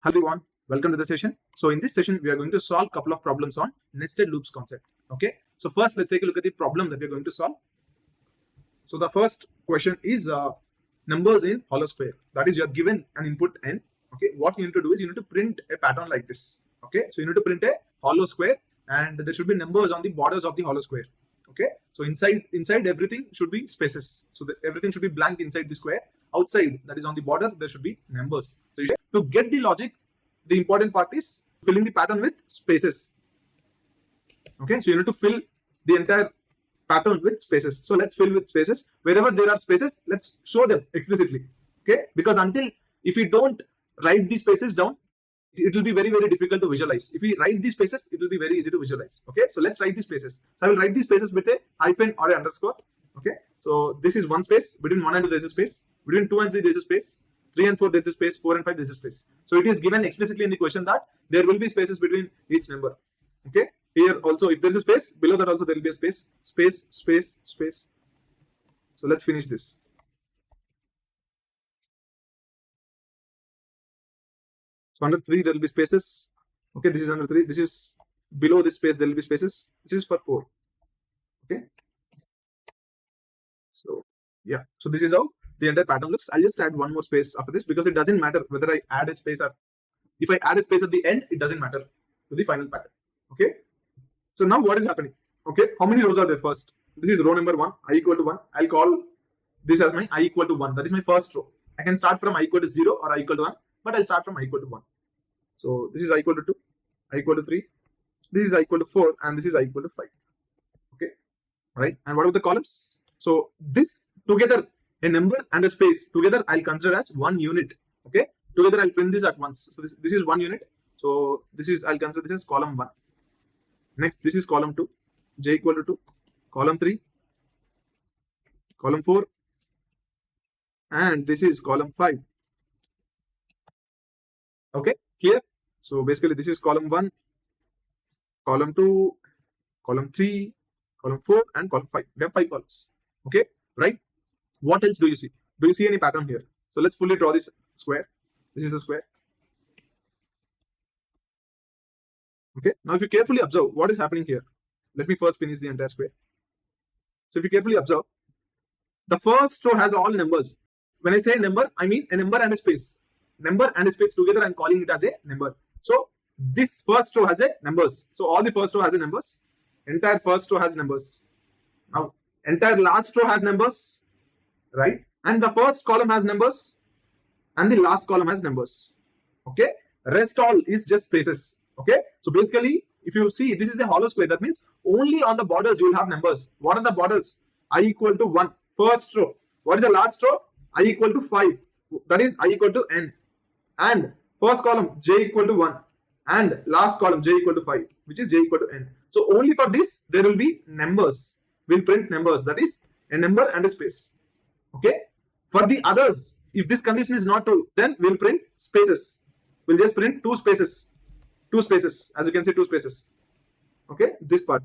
Hello everyone, welcome to the session. So in this session, we are going to solve a couple of problems on nested loops concept. Okay. So first, let's take a look at the problem that we are going to solve. So the first question is numbers in hollow square. That is, you are given an input n. Okay. What you need to do is you need to print a pattern like this. Okay. So you need to print a hollow square, and there should be numbers on the borders of the hollow square. Okay. So inside everything should be spaces. So everything should be blank inside the square. Outside, that is on the border, there should be numbers. So to get the logic, the important part is filling the pattern with spaces. Okay, so you need to fill the entire pattern with spaces. So let's fill with spaces. Wherever there are spaces, let's show them explicitly. Okay, because if we don't write these spaces down, it will be very difficult to visualize. If we write these spaces, it will be very easy to visualize. Okay, so let's write these spaces. So I will write these spaces with a hyphen or a underscore. Okay, so this is one space. Between 1 and 2 there is a space. Between 2 and 3 there is a space. 3 and 4 there is a space. 4 and 5 there is a space. So it is given explicitly in the question that there will be spaces between each number. Okay, here also if there is a space, below that also there will be a space. Space. So let's finish this. So under 3 there will be spaces. Okay, this is under 3. This is below this space, there will be spaces. This is for 4. Okay, so yeah, so this is how the entire pattern looks. I'll just add one more space after this because it doesn't matter whether I add a space or if I add a space at the end, it doesn't matter to the final pattern. Okay, so now what is happening? Okay, how many rows are there first? This is row number 1, I equal to 1. I'll call this as my I equal to 1. That is my first row. I can start from I equal to 0 or I equal to 1, but I'll start from I equal to 1. So this is I equal to 2, I equal to 3, this is I equal to 4, and this is I equal to 5. Okay, right? And what are the columns? So this together, a number and a space together, I'll consider as one unit. Okay, together I'll print this at once. So this is 1 unit. So this is, I'll consider this as column 1. Next, this is column 2, j equal to 2, column 3, column 4, and this is column 5. Okay, clear? So basically this is column 1, column 2, column 3, column 4, and column 5. We have 5 columns. Okay, right? What else do you see? Do you see any pattern here? So let's fully draw this square. This is the square. Okay, now if you carefully observe what is happening here, let me first finish the entire square. So if you carefully observe, the first row has all numbers. When I say number, I mean a number and a space. Number and a space together, I'm calling it as a number. So this first row has a numbers. So all the first row has a numbers. Entire first row has numbers. Now entire last row has numbers, right? And the first column has numbers and the last column has numbers. Okay, rest all is just spaces. Okay, so basically if you see, this is a hollow square. That means only on the borders you will have numbers. What are the borders? I equal to 1, first row. What is the last row? I equal to 5, that is I equal to n. And first column j equal to 1 and last column j equal to 5, which is j equal to n. So only for this there will be numbers. We'll print numbers, that is a number and a space. Okay, for the others, if this condition is not true, then we'll print spaces. We'll just print two spaces, as you can see, 2 spaces. Okay, this part,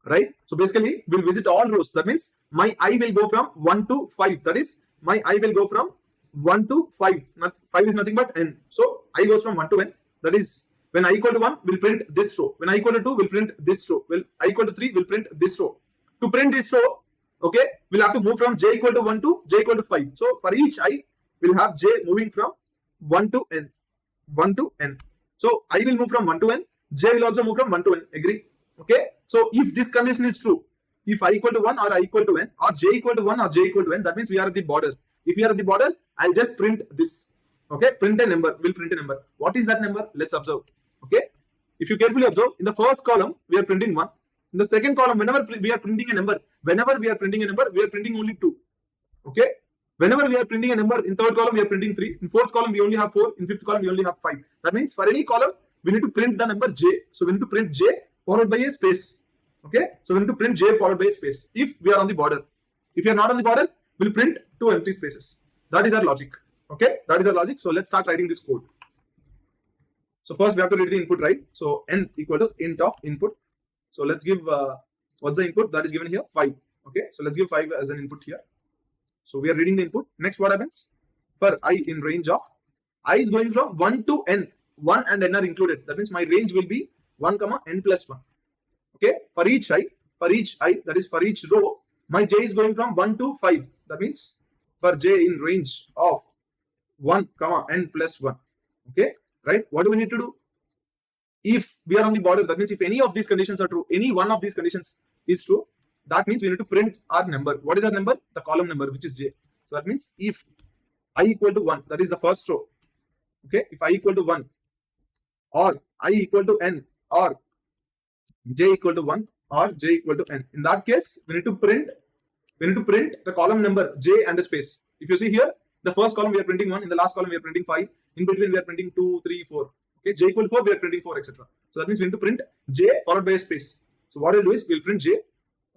right? So basically we'll visit all rows. That means my I will go from 1 to 5. That is my I will go from 1 to 5. 5 is nothing but n. So I goes from 1 to n. That is when I equal to 1, we'll print this row. When I equal to 2, we'll print this row. When I equal to 3, we'll print this row. To print this row, okay, we'll have to move from j equal to 1 to j equal to 5. So for each I, we'll have j moving from 1 to n. 1 to n. So I will move from 1 to n. J will also move from 1 to n. Agree? Okay. So if this condition is true, if I equal to 1 or I equal to n, or j equal to 1 or j equal to n, that means we are at the border. If we are at the border, I'll just print this. Okay, print a number. We'll print a number. What is that number? Let's observe. Okay, if you carefully observe, in the first column we are printing 1. In the second column, whenever we are printing a number, we are printing only 2. Okay, whenever we are printing a number, in third column we are printing 3. In fourth column we only have 4. In fifth column we only have 5. That means for any column we need to print the number j. So we need to print j followed by a space. Okay, so we need to print j followed by a space if we are on the border. If you are not on the border, we'll print 2 empty spaces. That is our logic. Okay, that is our logic. So let's start writing this code. So first we have to read the input, right? So n equal to int of input. So let's give what's the input that is given here? 5. Okay, so let's give 5 as an input here. So we are reading the input. Next, what happens? For I in range of I is going from 1 to n. 1 and n are included. That means my range will be 1 comma n plus 1. Okay, for each I, that is for each row, my j is going from 1 to 5. That means for j in range of 1 comma n plus 1. Okay, right? What do we need to do? If we are on the border, that means if any of these conditions are true, any one of these conditions is true, that means we need to print our number. What is our number? The column number, which is j. So that means if I equal to 1, that is the first row. Okay, if I equal to 1 or I equal to n or j equal to 1 or j equal to n, in that case we need to print the column number j and a space. If you see here, the first column we are printing 1, in the last column we are printing 5, in between we are printing 2, 3, 4. Okay, j equal 4, we are printing 4, etc. So that means we need to print j followed by a space. So what we'll do is we'll print j.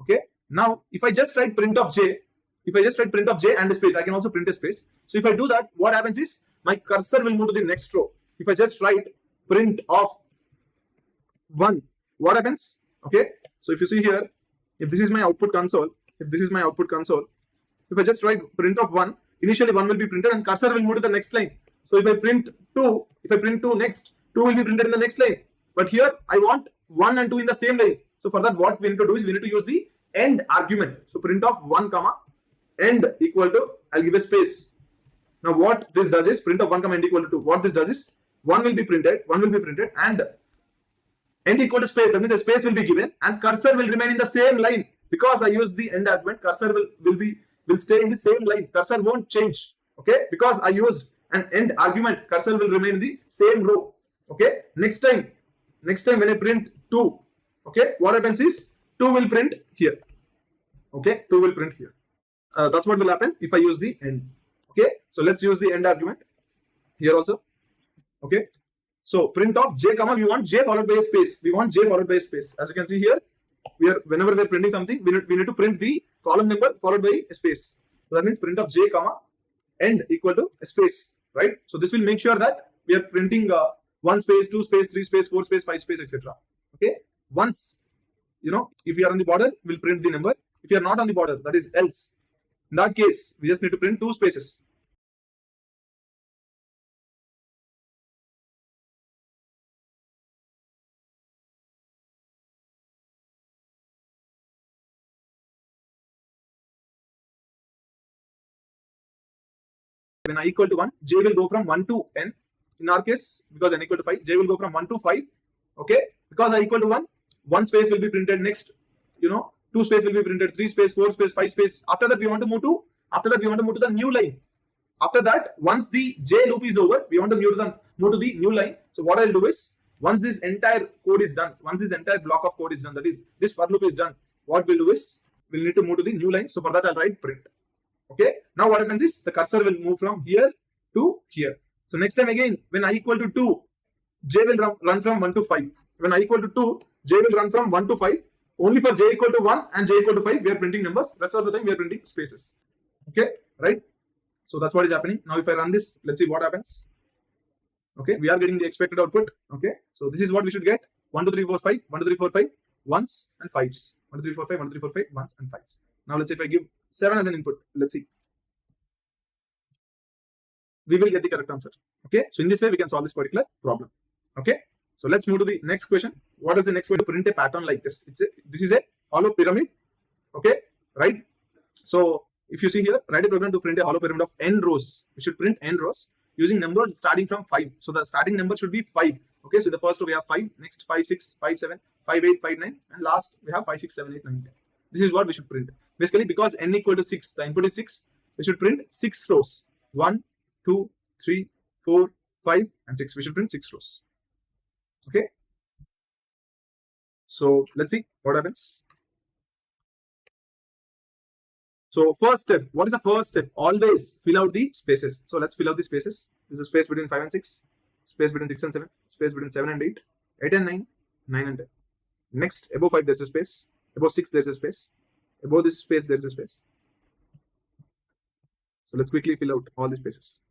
Okay, now if I just write print of j, and a space, I can also print a space. So if I do that, what happens is my cursor will move to the next row. If I just write print of 1, what happens? Okay, so if you see here, if this is my output console, if I just write print of 1, initially 1 will be printed and cursor will move to the next line. So if I print 2, next 2 will be printed in the next line. But here I want 1 and 2 in the same line. So for that, what we need to do is we need to use the end argument. So print of 1 comma end equal to, I'll give a space. Now what this does is print of 1 comma end equal to 2. What this does is 1 will be printed and end equal to space. That means a space will be given and cursor will remain in the same line. Because I use the end argument, cursor will stay in the same line. Cursor won't change. Okay, because I used an end argument, cursor will remain in the same row. Okay, next time when I print 2, okay, what happens is 2 will print here. Okay, 2 will print here. That's what will happen if I use the end. Okay, so let's use the end argument here also. Okay, so print of j comma, we want j followed by a space. As you can see here, whenever we are printing something, we need to print the column number followed by a space. So that means print of j comma end equal to a space, right? So this will make sure that we are printing 1 space, 2 space, 3 space, 4 space, 5 space, etc. Okay, once, if we are on the border, we'll print the number. If you are not on the border, that is else. In that case, we just need to print 2 spaces. When I equal to 1, j will go from 1 to n. In our case, because n equal to 5, j will go from 1 to 5. Okay, because I equal to 1 space will be printed next. 2 space will be printed, 3 space, 4 space, 5 space. After that, we want to move to the new line. After that, once the j loop is over, we want to move to the new line. So what I'll do is, once this entire code is done, once this entire block of code is done, that is this for loop is done, what we'll do is we'll need to move to the new line. So for that, I'll write print. Okay, now what happens is the cursor will move from here to here. So next time again, when I equal to 2, j will run from 1 to 5. When I equal to 2, j will run from 1 to 5. Only for j equal to 1 and j equal to 5, we are printing numbers. Rest of the time, we are printing spaces. Okay, right? So that's what is happening. Now if I run this, let's see what happens. Okay, we are getting the expected output. Okay, so this is what we should get. 1, 2, 3, 4, 5, 1, 2, 3, 4, 5, ones and fives. 1, 2, 3, 4, 5, 1, 2, 3, 4, 5, ones and fives. Now let's say if I give 7 as an input, let's see. We will get the correct answer. Okay, so in this way we can solve this particular problem. Okay, so let's move to the next question. What is the next way to print a pattern like this? This is a hollow pyramid. Okay, right? So if you see here, write a program to print a hollow pyramid of n rows. We should print n rows using numbers starting from 5. So the starting number should be 5. Okay, so the first row we have 5, next 5, 6, 5, 7, 5, 8, 5, 9, and last we have 5, 6, 7, 8, 9, 10. This is what we should print. Basically, because n equal to 6, the input is 6, we should print 6 rows. 1, 2, 3, 4, 5, and 6. We should print 6 rows. Okay. So let's see what happens. So first step, what is the first step? Always fill out the spaces. So let's fill out the spaces. This is space between 5 and 6, space between 6 and 7, space between 7 and 8, 8 and 9, 9 and 10. Next, above 5 there's a space, above 6 there's a space, above this space there's a space. So let's quickly fill out all the spaces.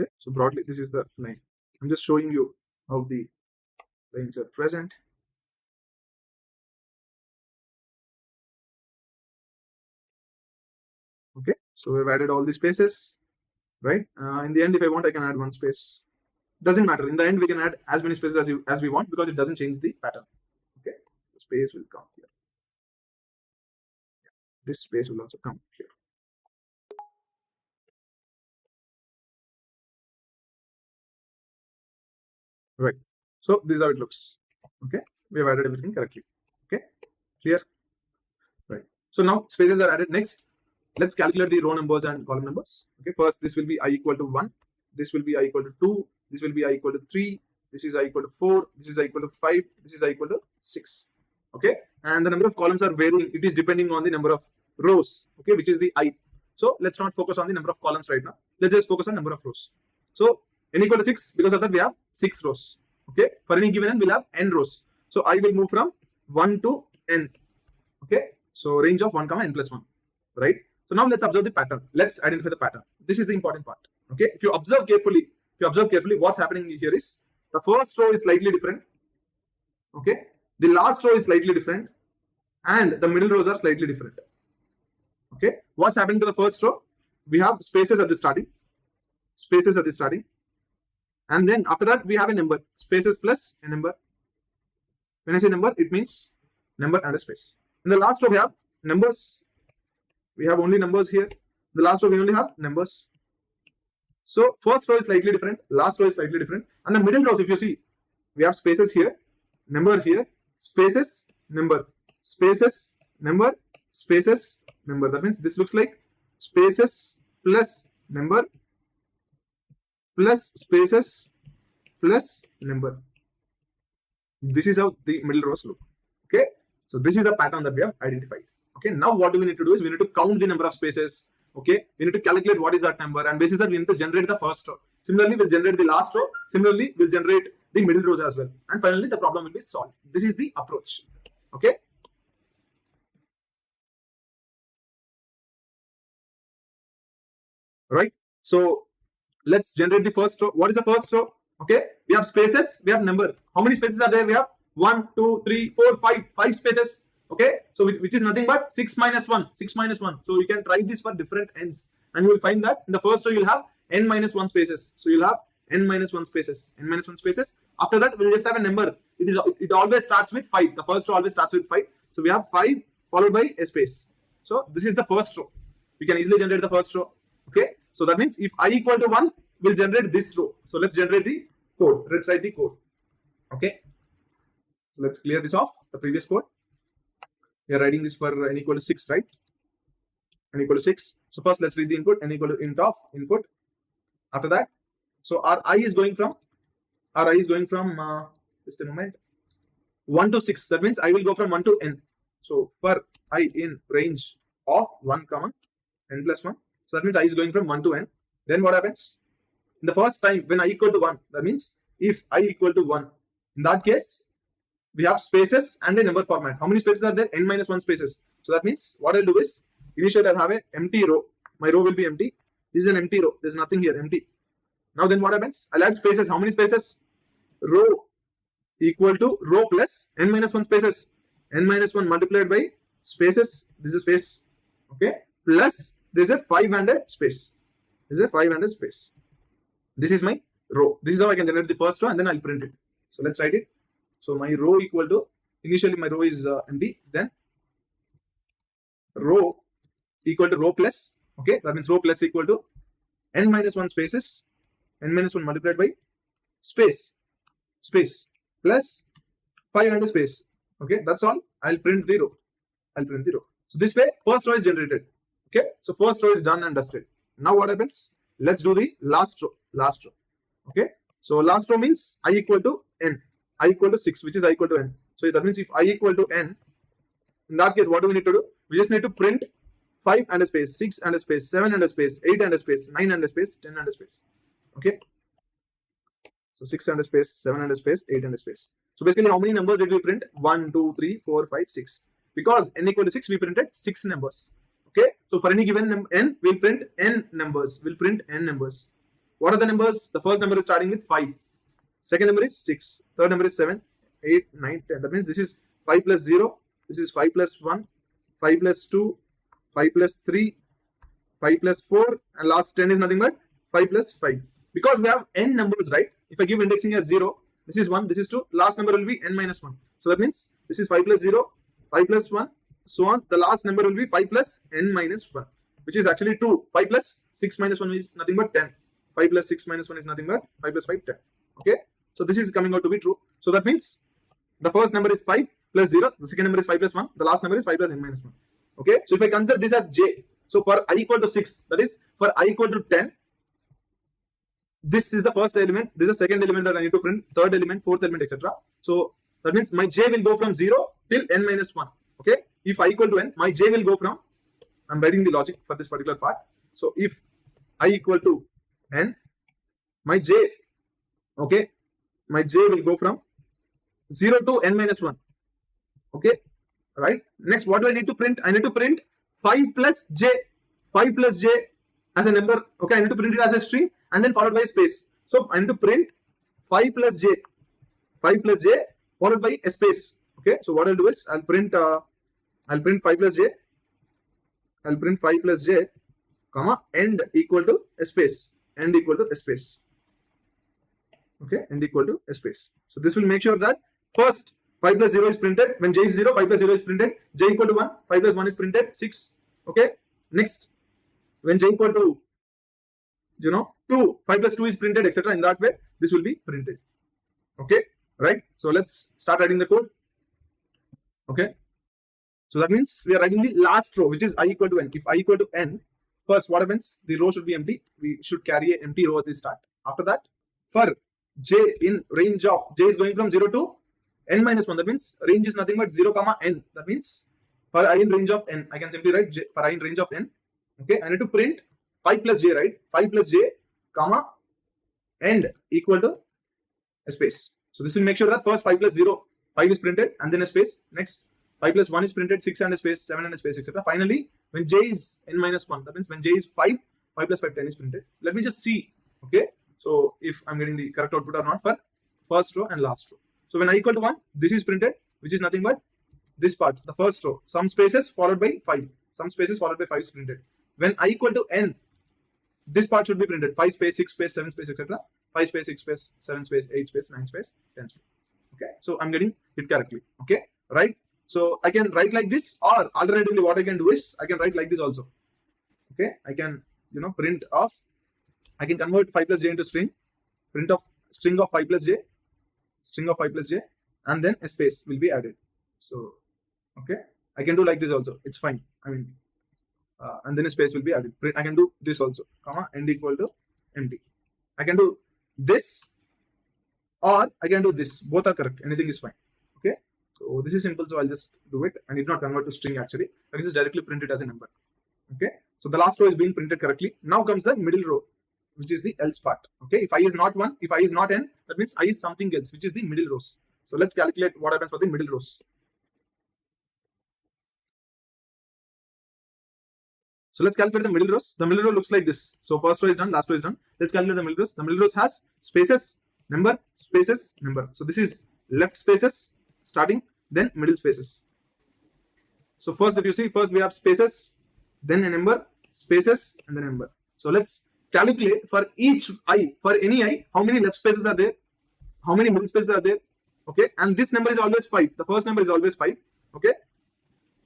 Okay, so broadly this is the line. I'm just showing you how the the insert present. Okay, so we've added all the spaces, right? In the end, if I want, I can add one space. Doesn't matter. In the end, we can add as many spaces as we want because it doesn't change the pattern. Okay, the space will come here. This space will also come here. Right. So this is how it looks. Okay, we have added everything correctly. Okay, clear. Right. So now spaces are added. Next, let's calculate the row numbers and column numbers. Okay, first this will be I equal to 1. This will be I equal to 2. This will be I equal to 3. This is I equal to 4. This is I equal to 5. This is I equal to 6. Okay, and the number of columns are varying. It is depending on the number of rows. Okay, which is the I. So let's not focus on the number of columns right now. Let's just focus on number of rows. So n equal to 6. Because of that, we have 6 rows. Okay, for any given n, we'll have n rows. So I will move from 1 to n. Okay, so range of 1 comma n plus 1. Right. So now let's observe the pattern. Let's identify the pattern. This is the important part. Okay, if you observe carefully, what's happening here is the first row is slightly different. Okay, the last row is slightly different, and the middle rows are slightly different. Okay, what's happening to the first row? We have spaces at the starting, and then after that we have a number, spaces plus a number. When I say number, it means number and a space. In the last row we have numbers. We have only numbers here. The last row we only have numbers. So first row is slightly different, last row is slightly different, and the middle rows, if you see, we have spaces here, number here, spaces, number, spaces, number, spaces, number. That means this looks like spaces plus number plus spaces plus number. This is how the middle rows look. Okay, so this is the pattern that we have identified. Okay, now what do we need to do is we need to count the number of spaces. Okay, we need to calculate what is that number, and basis that we need to generate the first row. Similarly, we'll generate the last row. Similarly, we'll generate the middle rows as well. And finally, the problem will be solved. This is the approach. Okay. Right. So let's generate the first row. What is the first row? Okay, we have spaces, we have number. How many spaces are there? We have 1, 2, 3, 4, 5. 5 spaces. Okay, so which is nothing but 6 minus 1. 6 minus 1. So you can try this for different n's, and you will find that in the first row you'll have n minus 1 spaces. So you'll have n minus 1 spaces. N minus 1 spaces. After that, we'll just have a number. It always starts with 5. The first row always starts with 5. So we have 5 followed by a space. So this is the first row. We can easily generate the first row. Okay, so that means if I equal to 1, we'll generate this row. So let's generate the code. Let's write the code. Okay, so let's clear this off, the previous code. We are writing this for n equal to 6, right? N equal to 6. So first let's read the input. N equal to int of input. After that, so our I is going from just a moment, 1 to 6. That means I will go from 1 to n. So for I in range of 1 comma n plus 1. So that means I is going from 1 to n. Then what happens? In the first time when I equal to 1, that means if I equal to 1, in that case, we have spaces and a number format. How many spaces are there? N minus 1 spaces. So that means what I'll do is, initially I'll have an empty row. My row will be empty. This is an empty row. There's nothing here, empty. Now then what happens? I'll add spaces. How many spaces? Row equal to row plus n minus 1 spaces. N minus 1 multiplied by spaces. This is space. Okay. Plus there's a 5 and a space. There's a 5 and a space. This is my row. This is how I can generate the first row, and then I'll print it. So let's write it. So my row equal to, initially my row is empty, then row equal to row plus, okay, that means row plus equal to n minus 1 spaces, n minus 1 multiplied by space plus 5 and a space. Okay, that's all. I'll print the row. So this way, first row is generated. Okay, so first row is done and dusted. Now what happens? Let's do the last row. Okay, so last row means I equal to n. I equal to 6, which is I equal to n. So that means if I equal to n, in that case, what do we need to do? We just need to print 5 and a space, 6 and a space, 7 and a space, 8 and a space, 9 and a space, 10 and a space. Okay. So 6 and a space, 7 and a space, 8 and a space. So basically, how many numbers did we print? 1, 2, 3, 4, 5, 6. Because n equal to 6, we printed 6 numbers. Okay. So for any given n, we'll print n numbers. What are the numbers? The first number is starting with 5. Second number is 6. Third number is 7. 8, 9, 10. That means this is 5 plus 0, this is 5 plus 1, 5 plus 2, 5 plus 3, 5 plus 4, and last 10 is nothing but 5 plus 5. Because we have n numbers, right? If I give indexing as 0, this is 1, this is 2, last number will be n minus 1. So that means this is 5 plus 0, 5 plus 1, so on. The last number will be 5 plus n minus 1, which is actually 2. 5 plus 6 minus 1 is nothing but 10. 5 plus 6 minus 1 is nothing but 5 plus 5, 10. Okay. So this is coming out to be true. So that means the first number is 5 plus 0, the second number is 5 plus 1, the last number is 5 plus n minus 1. Okay. So if I consider this as j, so for I equal to 6, that is for I equal to 10, this is the first element, this is the second element that I need to print, third element, fourth element, etc. So that means my j will go from 0 till n minus 1. Okay. If I equal to n, my j will go from, I'm writing the logic for this particular part. So if I equal to n, my j, okay, my j will go from 0 to n minus 1. Okay, right? Next, what do I need to print? I need to print 5 plus j, 5 plus j as a number. Okay, I need to print it as a string and then followed by a space. So I need to print 5 plus j, 5 plus j followed by a space. Okay, so what I'll do is I'll print 5 plus j, I'll print 5 plus j, comma, end equal to a space, end equal to a space. Okay, end equal to a space. So this will make sure that first 5 plus 0 is printed. When j is 0, 5 plus 0 is printed. J equal to 1, 5 plus 1 is printed, 6. Okay, next, when j equal to, 2, 5 plus 2 is printed, etc. In that way, this will be printed. Okay, right? So let's start writing the code. Okay, so that means we are writing the last row, which is I equal to n. If I equal to n, first what happens? The row should be empty. We should carry an empty row at the start. After that, for j in range of, j is going from 0 to n minus 1. That means range is nothing but 0 comma n. That means for I in range of n, I can simply write j for I in range of n. Okay, I need to print 5 plus j, right? 5 plus j comma end equal to a space. So this will make sure that first 5 plus 0, 5 is printed and then a space. Next 5 plus 1 is printed, 6 and a space, 7 and a space, etc. Finally, when j is n minus 1, that means when j is 5, 5 plus 5, 10 is printed. Let me just see. Okay, so if I'm getting the correct output or not for first row and last row. So when I equal to 1, this is printed, which is nothing but this part, the first row, some spaces followed by 5, some spaces followed by 5 is printed. When I equal to n, this part should be printed, 5 space, 6 space, 7 space, etc. 5 space, 6 space, 7 space, 8 space, 9 space, 10 space. Okay, so I'm getting it correctly. Okay, right? So I can write like this, or alternatively what I can do is I can write like this also. Okay, I can, print off, I can convert 5 plus j into string, print of string of 5 plus j, string of 5 plus j, and then a space will be added. So, okay, I can do like this also. It's fine. I mean, and then a space will be added. I can do this also, comma, end equal to empty. I can do this, or I can do this. Both are correct. Anything is fine. Okay. So this is simple. So I'll just do it, and if not convert to string actually, I can just directly print it as a number. Okay. So the last row is being printed correctly. Now comes the middle row, which is the else part. Okay. If I is not 1, if I is not n, that means I is something else, which is the middle rows. So let's calculate what happens for the middle rows. So let's calculate the middle rows. The middle row looks like this. So first row is done, last row is done. Let's calculate the middle rows. The middle rows has spaces, number, spaces, number. So this is left spaces starting, then middle spaces. So first, if you see, first we have spaces, then a number, spaces, and then a number. So let's calculate for each I, for any I, how many left spaces are there, how many middle spaces are there. Okay, and this number is always 5. The first number is always 5. Okay.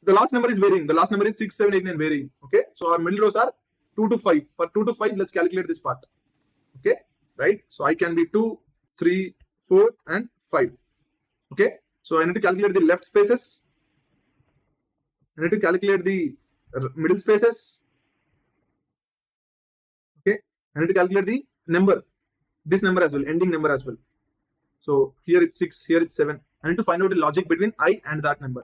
The last number is varying. The last number is 6, 7, 8, 9 varying. Okay. So our middle rows are 2 to 5. For 2 to 5, let's calculate this part. Okay. Right. So I can be 2, 3, 4, and 5. Okay. So I need to calculate the left spaces. I need to calculate the middle spaces. Okay. I need to calculate the number. This number as well. Ending number as well. So here it's 6. Here it's 7. I need to find out the logic between I and that number.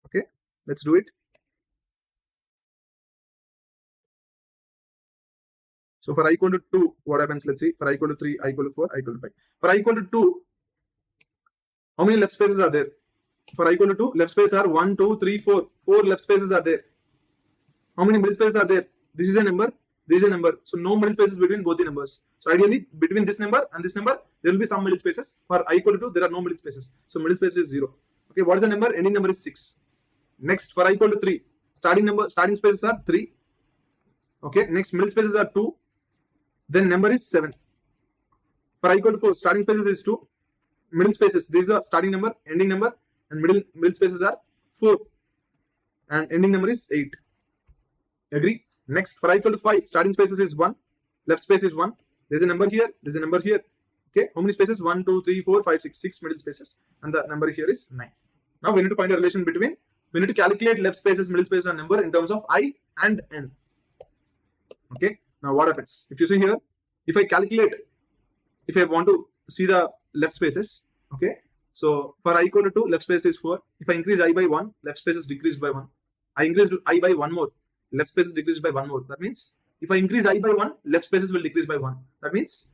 Okay, let's do it. So for I equal to 2, what happens? Let's see. For I equal to 3, I equal to 4, I equal to 5. For I equal to 2, how many left spaces are there? For I equal to 2, left spaces are 1, 2, 3, 4. 4 left spaces are there. How many middle spaces are there? This is a number, this is a number. So no middle spaces between both the numbers. So ideally, between this number and this number, there will be some middle spaces. For I equal to 2, there are no middle spaces. So middle space is 0. Okay, what is the number? Ending number is 6. Next, for I equal to 3, starting spaces are 3. Okay, next middle spaces are 2. Then number is 7. For I equal to 4, starting spaces is 2. Middle spaces, this is the starting number, ending number, and middle spaces are 4. And ending number is 8. Agree? Next, for I equal to 5, starting spaces is 1. Left space is 1. There's a number here. There's a number here. Okay, how many spaces? 1, 2, 3, 4, 5, 6. 6 middle spaces. And the number here is 9. Now we need to find a relation between, we need to calculate left spaces, middle spaces, and number in terms of I and N. Okay, now what happens? If you see here, if I want to see the left spaces, okay, so for I equal to 2, left space is 4. If I increase I by 1, left space is decreased by 1. I increase I by 1 more, left space is decreased by 1 more. That means if I increase I by 1, left spaces will decrease by 1. That means,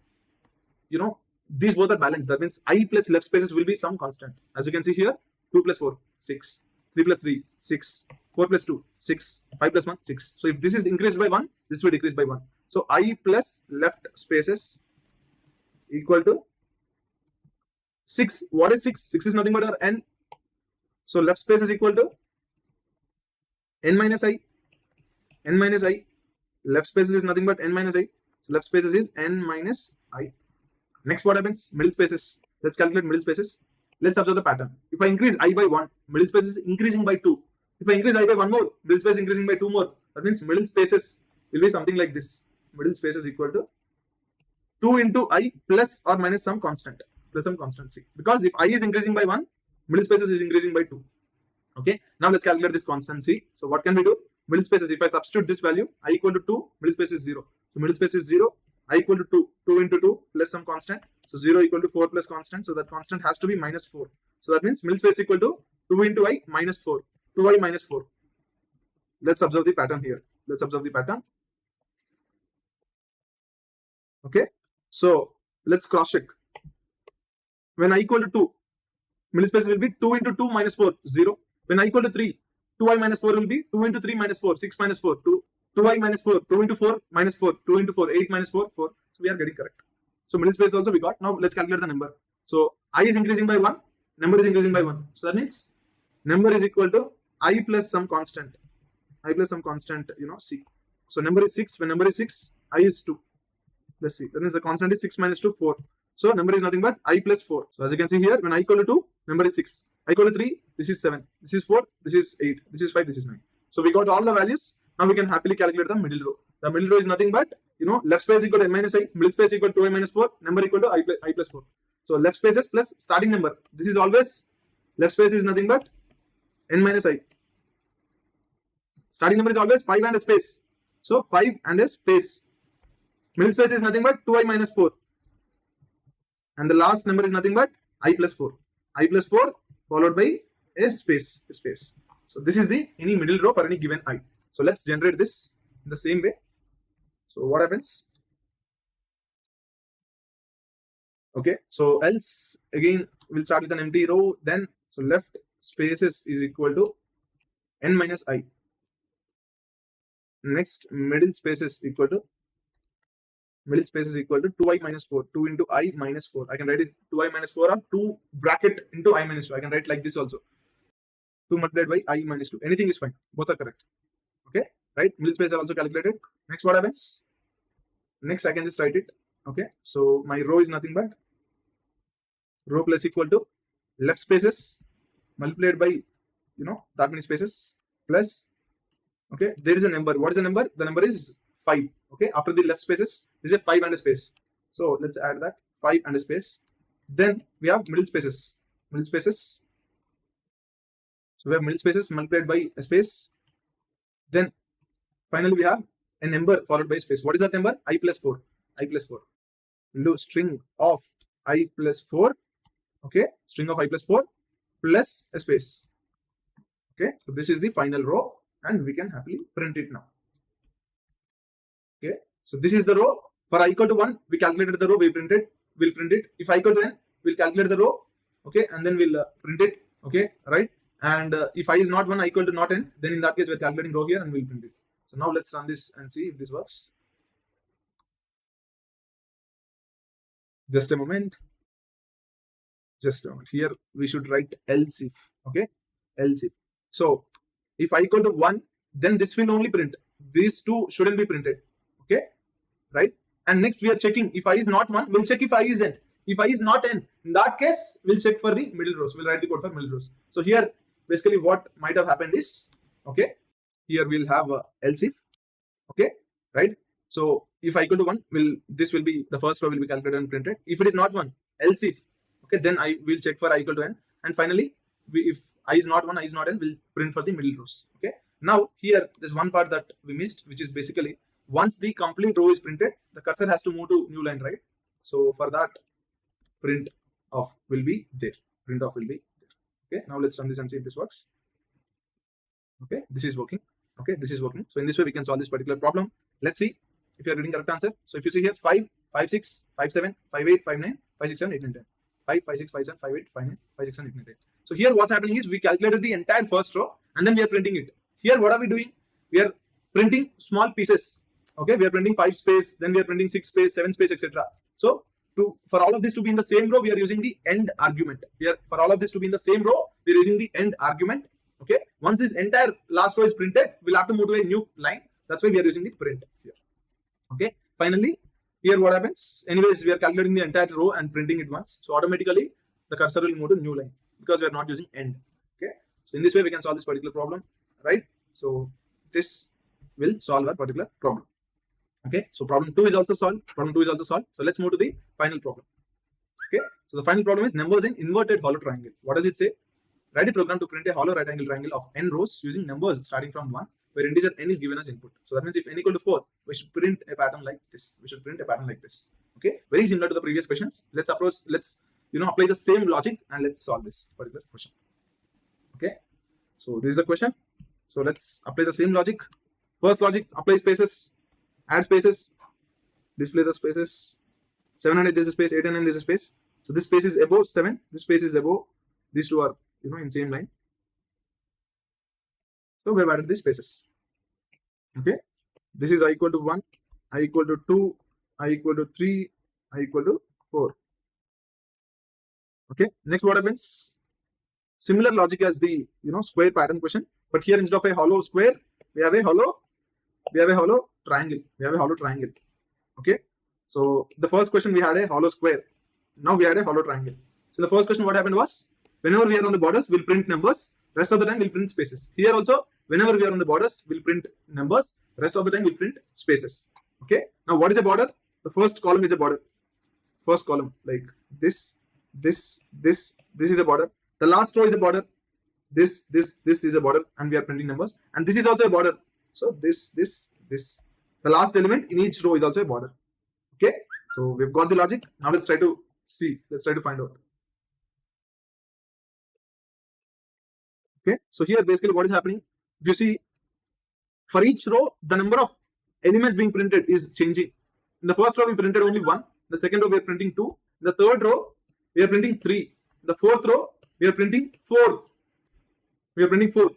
these both are balanced. That means I plus left spaces will be some constant. As you can see here, 2 plus 4, 6. 3 plus 3, 6. 4 plus 2, 6. 5 plus 1, 6. So if this is increased by 1, this will decrease by 1. So I plus left spaces equal to 6. What is 6? 6 is nothing but our N. So left space is equal to N minus I. N minus I. Left spaces is nothing but N minus I. So left spaces is N minus I. Next, what happens? Middle spaces. Let's calculate middle spaces. Let's observe the pattern. If I increase I by 1, middle space is increasing by 2. If I increase I by 1 more, middle space increasing by 2 more. That means middle spaces will be something like this. Middle space is equal to 2 into I plus or minus some constant. Plus some constancy. Because if I is increasing by 1, middle spaces is increasing by 2. Okay. Now let's calculate this constancy. So what can we do? Middle spaces, if I substitute this value, I equal to 2, middle space is 0. So middle space is 0, I equal to 2. 2 into 2 plus some constant. So 0 equal to 4 plus constant. So that constant has to be minus 4. So that means middle space equal to 2 into I minus 4. 2I minus 4. Let's observe the pattern here. Let's observe the pattern. Okay. So let's cross check. When I equal to 2, middle space will be 2 into 2 minus 4, 0. When I equal to 3, 2I minus 4 will be 2 into 3 minus 4, 6 minus 4, 2I minus 4, 2 into 4 minus 4, 2 into 4, 8 minus 4, 4. So we are getting correct. So middle space also we got. Now let's calculate the number. So I is increasing by 1, number is increasing by 1. So that means number is equal to I plus some constant. I plus some constant, C. So number is 6. When number is 6, I is 2. Let's see. That means the constant is 6 minus 2, 4. So number is nothing but I plus 4. So as you can see here, when I equal to 2, number is 6. I equal to 3, this is 7. This is 4, this is 8. This is 5, this is 9. So we got all the values. Now we can happily calculate the middle row. The middle row is nothing but, left space equal to N minus I, middle space equal to 2I minus 4, number equal to I plus 4. So left spaces plus starting number. This is always, left space is nothing but N minus I. Starting number is always 5 and a space. So 5 and a space. Middle space is nothing but 2I minus 4. And the last number is nothing but I plus 4. I plus 4 followed by a space. So this is the any middle row for any given I. So let's generate this in the same way. So what happens? Okay, so else again we'll start with an empty row. Then so left spaces is equal to N minus I. Next middle spaces equal to 2I minus 4. 2 into I minus 4. I can write it 2I minus 4 or 2 bracket into I minus 2. I can write like this also. 2 multiplied by I minus 2. Anything is fine. Both are correct. Okay. Right. Middle space are also calculated. Next what happens? Next I can just write it. Okay. So my row is nothing but row plus equal to left spaces multiplied by, that many spaces plus, okay, there is a number. What is the number? The number is 5. Okay, after the left spaces, there is a 5 and a space. So let's add that 5 and a space. Then we have middle spaces. So we have middle spaces multiplied by a space. Then finally we have a number followed by a space. What is that number? I plus 4. We'll do string of I plus 4. Okay, string of I plus 4 plus a space. Okay, so this is the final row and we can happily print it now. Okay, so this is the row. For I equal to 1, we calculated the row, we'll print it. If I equal to n, we'll calculate the row. Okay, and then we'll print it. Okay, right? And if I is not 1, I equal to not n, then in that case, we're calculating row here and we'll print it. So now let's run this and see if this works. Just a moment. Just a moment. Here we should write else if. Okay, else if. So if I equal to 1, then this will only print. These two shouldn't be printed. Okay, right? And next we are checking if I is not 1, we'll check if I is n. If I is not n, in that case, we'll check for the middle rows. We'll write the code for middle rows. So here, basically what might have happened is, okay, here we'll have else if, okay, right? So if I equal to 1, this will be, the first row will be calculated and printed. If it is not 1, else if, okay, then I will check for I equal to n. And finally, if I is not 1, I is not n, we'll print for the middle rows, okay? Now here, there's one part that we missed, which is basically, once the complete row is printed, the cursor has to move to new line, right? So for that, print off will be there. Print off will be there. Okay, now let's run this and see if this works. Okay, this is working. Okay, this is working. So in this way, we can solve this particular problem. Let's see if you are getting correct answer. So if you see here 5, 5, 6, 5, 7, 5, 8, 5, 9, 5, 6, 7, 8, 9, 10. 5, 5, 6, 5, 7, 5, 8, 5, 9, 5, 6, 7, 8, 9, 10. So here what's happening is we calculated the entire first row and then we are printing it. Here what are we doing? We are printing small pieces. Okay, we are printing 5 space, then we are printing 6 space, 7 space, etc. So for all of this to be in the same row, we are using the end argument. Here for all of this to be in the same row, we are using the end argument. Okay, once this entire last row is printed, we'll have to move to a new line. That's why we are using the print here. Okay, finally, here what happens? Anyways, we are calculating the entire row and printing it once. So automatically, the cursor will move to new line because we are not using end. Okay, so in this way, we can solve this particular problem, right? So this will solve our particular problem. Okay, so problem 2 is also solved. Problem 2 is also solved. So let's move to the final problem. Okay, so the final problem is numbers in inverted hollow triangle. What does it say? Write a program to print a hollow right angle triangle of n rows using numbers starting from 1, where integer n is given as input. So that means if n equal to 4, we should print a pattern like this. We should print a pattern like this. Okay, very similar to the previous questions. Let's apply the same logic and let's solve this particular question. Okay, so this is the question. So let's apply the same logic. First logic, apply spaces, add spaces, display the spaces. 700 this is space, 809 this is space. So this space is above 7, this space is above. These two are in same line. So we have added these spaces. Okay, this is I equal to 1, I equal to 2, I equal to 3, I equal to 4. Okay, next what happens? Similar logic as the square pattern question, but here instead of a hollow square, we have a hollow triangle. We have a hollow triangle. Okay, so the first question we had a hollow square. Now we had a hollow triangle. So the first question what happened was, whenever we are on the borders, we'll print numbers. Rest of the time, we'll print spaces. Here also, whenever we are on the borders, we'll print numbers. Rest of the time, we'll print spaces. Okay. Now, what is a border? The first column is a border. First column, like this is a border. The last row is a border. This is a border, and we are printing numbers. And this is also a border. So this. The last element in each row is also a border. Okay. So we've got the logic. Now let's try to see. Let's try to find out. Okay, so here basically what is happening, if you see, for each row, the number of elements being printed is changing. In the first row, we printed only 1. The second row, we are printing 2. In the third row, we are printing 3. In the fourth row, we are printing 4. We are printing 4,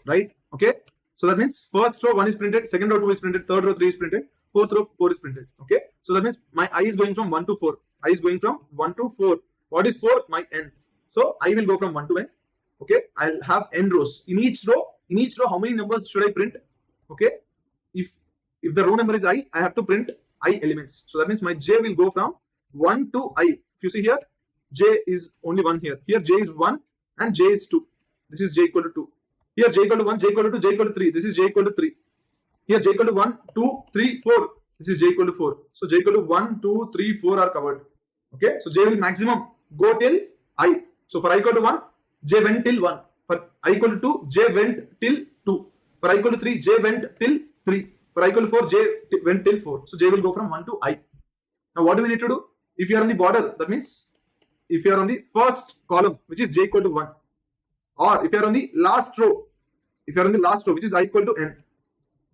right? Okay, so that means first row 1 is printed, second row 2 is printed, third row 3 is printed, fourth row 4 is printed. Okay, so that means my I is going from 1 to 4. I is going from 1 to 4. What is 4? My n. So I will go from 1 to n. Okay, I'll have n rows. In each row, how many numbers should I print? Okay, if the row number is I have to print I elements. So that means my j will go from 1 to I. If you see here, j is only 1 here. Here j is 1 and j is 2. This is j equal to 2. Here j equal to 1, j equal to 2, j equal to 3. This is j equal to 3. Here j equal to 1, 2, 3, 4. This is j equal to 4. So j equal to 1, 2, 3, 4 are covered. Okay, so j will maximum go till I. So for I equal to 1, j went till 1. For I equal to 2, j went till 2. For I equal to 3, j went till 3. For I equal to 4, j went till 4. So j will go from 1 to I. Now what do we need to do? If you are on the border, that means if you are on the first column, which is j equal to 1, or if you are on the last row, which is I equal to n,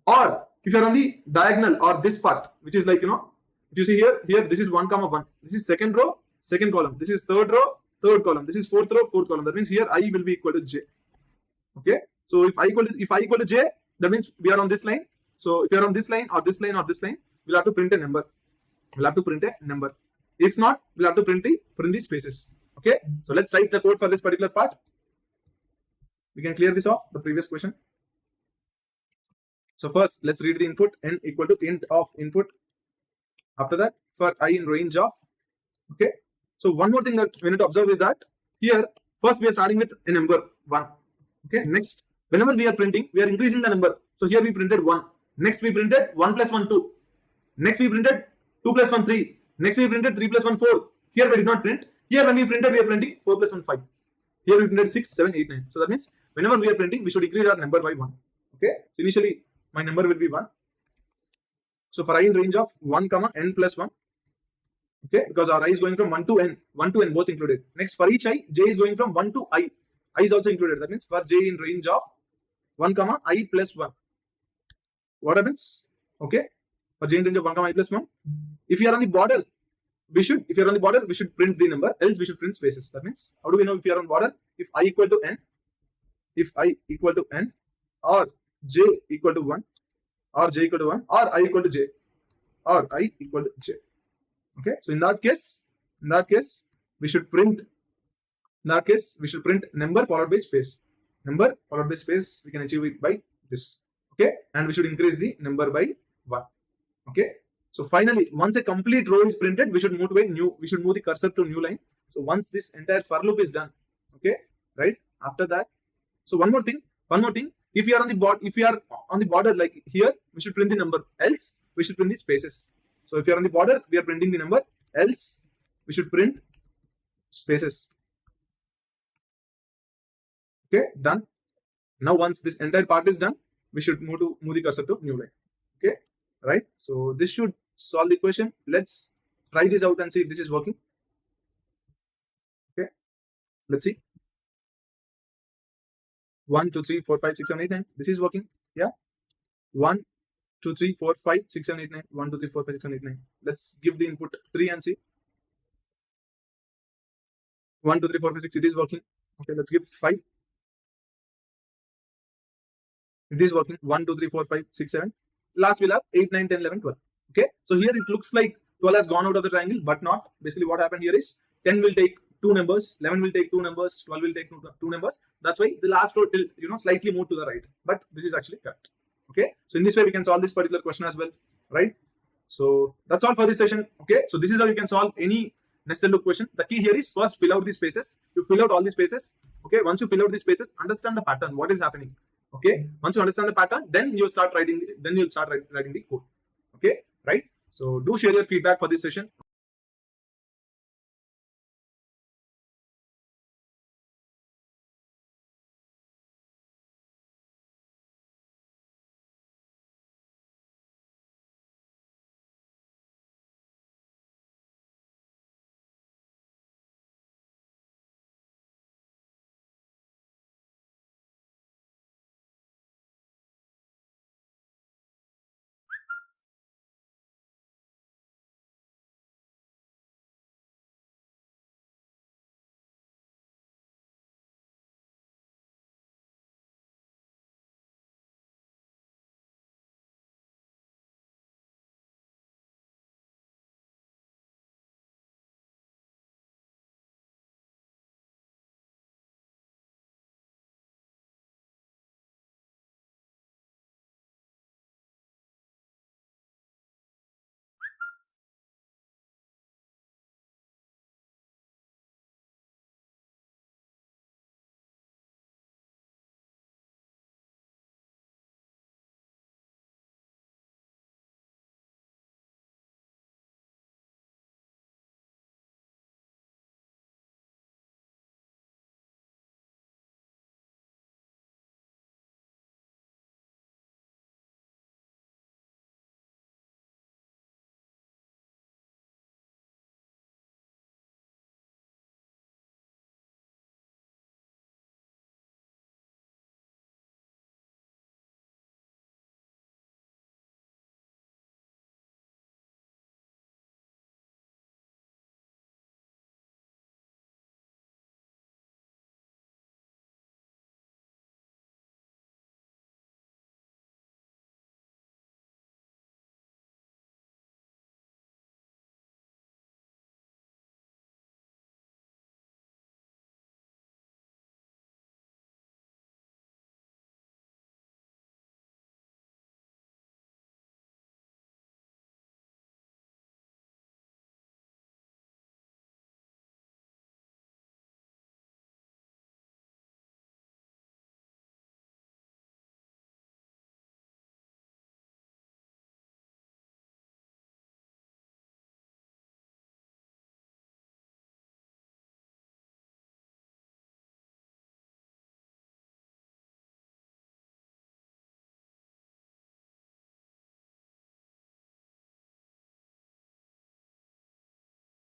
or if you are on the diagonal or this part, which is like, if you see here this is 1 comma 1. This is second row, second column. This is third row, third column. This is fourth row, fourth column. That means here I will be equal to j. Okay. So if I equal to j, that means we are on this line. So if you are on this line or this line or this line, we'll have to print a number. If not, we'll have to print the spaces. Okay, so let's write the code for this particular part. We can clear this off, the previous question. So first, let's read the input. N equal to int of input. After that, for I in range of. Okay. So one more thing that we need to observe is that here, first we are starting with a number 1. Okay. Next, whenever we are printing, we are increasing the number. So here we printed 1. Next we printed 1 plus 1 2. Next we printed 2 plus 1 3. Next we printed 3 plus 1 4. Here we did not print. Here when we printed, we are printing 4 plus 1 5. Here we printed 6, 7, 8, 9. So that means whenever we are printing, we should increase our number by 1. Okay. So initially my number will be 1. So for I in range of 1 comma n plus 1. Okay, because our I is going from 1 to n both included. Next for each I, j is going from 1 to I. I is also included. That means for j in range of 1 comma I plus 1. What happens? Okay, for j in range of 1 comma I plus 1. If you are on the border, we should print the number, else we should print spaces. That means, how do we know if you are on border? If I equal to n, or j equal to 1, or j equal to 1, or I equal to j, or I equal to j. Okay, so in that case, we should print. Number followed by space. Number followed by space. We can achieve it by this. Okay, and we should increase the number by 1. Okay. So finally, once a complete row is printed, we should move the cursor to new line. So once this entire for loop is done, okay, right? After that, so one more thing. If you are on the border, like here, we should print the number. Else, we should print the spaces. So if you are on the border, we are printing the number. Else, we should print spaces. Okay, done. Now once this entire part is done, we should move the cursor to new line. Okay, right? So this should solve the question. Let's try this out and see if this is working. Okay, let's see. 1 2 3 4 5 6 7 8 9. This is working. Yeah. 1 2 3 4 5 6 7 8 9. 1 2 3 4 5 6 7 8 9. Let's give the input 3 and see. 1 2 3 4 5 6. It is working. Okay, let's give 5. It is working. 1 2 3 4 5 6 7. Last we'll have 8 9 10 11 12. Okay, so here it looks like 12 has gone out of the triangle, but not. Basically what happened here is 10 will take 2 numbers, 11 will take 2 numbers, 12 will take 2 numbers. That's why the last row till slightly moved to the right, but this is actually correct. Okay, so in this way we can solve this particular question as well, right? So that's all for this session. Okay, so this is how you can solve any nested loop question. The key here is first fill out the spaces. You fill out all the spaces. Okay, once you fill out the spaces, understand the pattern, what is happening. Okay, once you understand the pattern, then you'll start writing the code. Okay, right? So do share your feedback for this session.